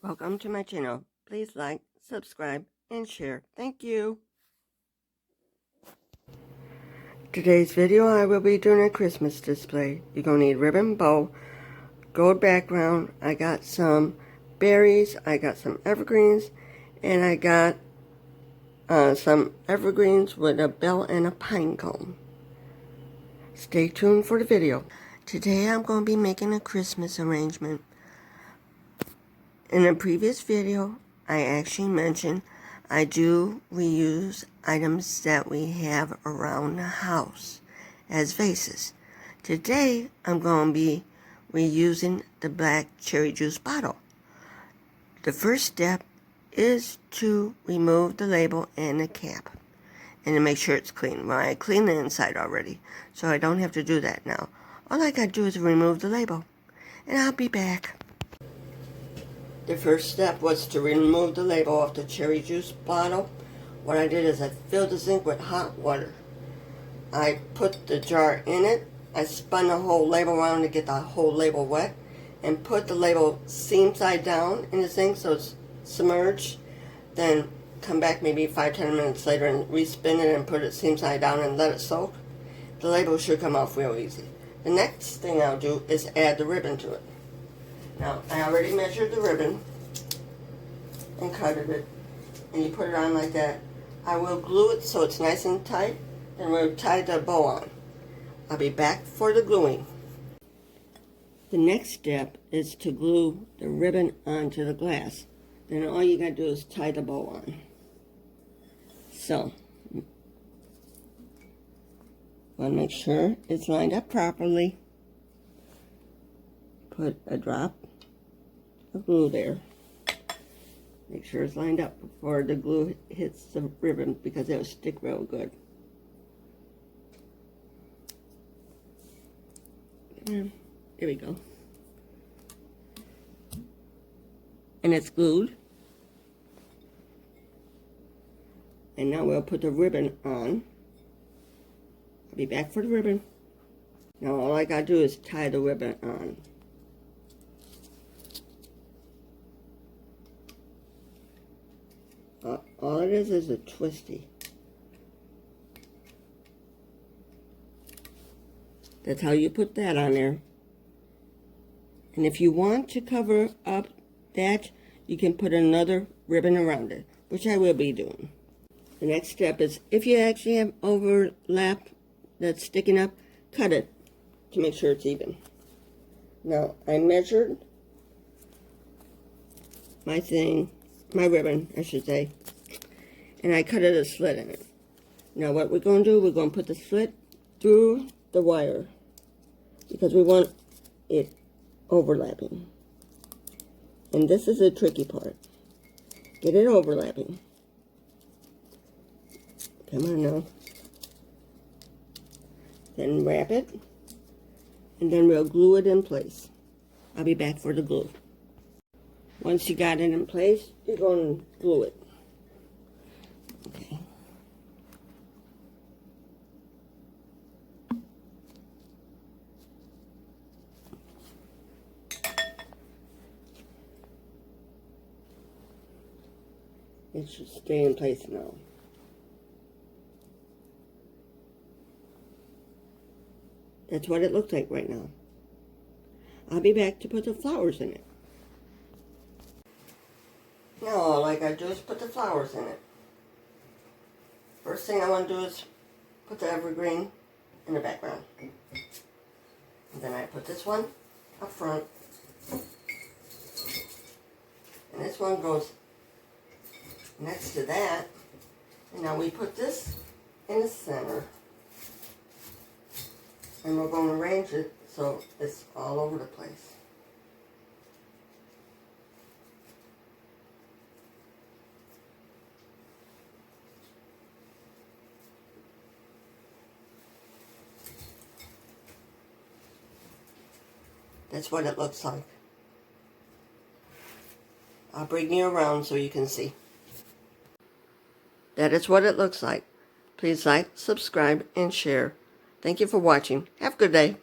Welcome to my channel. Please like, subscribe, and share. Thank you. Today's video I will be doing a Christmas display. You're going to need ribbon, bow, gold background. I got some berries, I got some evergreens, and I got some evergreens with a bell and a pine cone. Stay tuned for the video. Today I'm going to be making a Christmas arrangement. In a previous video, I actually mentioned I do reuse items that we have around the house as vases. Today, I'm going to be reusing the black cherry juice bottle. The first step is to remove the label and the cap and to make sure it's clean. Well, I cleaned the inside already, so I don't have to do that now. All I got to do is remove the label, and I'll be back. The first step was to remove the label off the cherry juice bottle. What I did is I filled the zinc with hot water. I put the jar in it. I spun the whole label around to get the whole label wet and put the label seam side down in the zinc so it's submerged. Then come back maybe 5-10 minutes later and respin it and put it seam side down and let it soak. The label should come off real easy. The next thing I'll do is add the ribbon to it. Now, I already measured the ribbon and cutted it, and you put it on like that. I will glue it so it's nice and tight, and we'll tie the bow on. I'll be back for the gluing. The next step is to glue the ribbon onto the glass. Then all you gotta do is tie the bow on. So, want to make sure it's lined up properly. Put a drop of glue there. Make sure it's lined up before the glue hits the ribbon because it'll stick real good. There we go. And it's glued. And now we'll put the ribbon on. I'll be back for the ribbon. Now all I gotta do is tie the ribbon on. All it is a twisty. That's how you put that on there. And if you want to cover up that, you can put another ribbon around it, which I will be doing. The next step is, if you actually have overlap that's sticking up, cut it to make sure it's even. Now, I measured my ribbon, I should say, and I cut a slit in it. Now what we're going to do, we're going to put the slit through the wire because we want it overlapping. And this is the tricky part. Get it overlapping. Come on now. Then wrap it, and then we'll glue it in place. I'll be back for the glue. Once you got it in place, you're going to glue it. Okay. It should stay in place now. That's what it looks like right now. I'll be back to put the flowers in it. Now all I gotta do is put the flowers in it. First thing I want to do is put the evergreen in the background. And then I put this one up front. And this one goes next to that. And now we put this in the center. And we're going to arrange it so it's all over the place. That's what it looks like. I'll bring you around so you can see. That is what it looks like. Please like, subscribe, and share. Thank you for watching. Have a good day.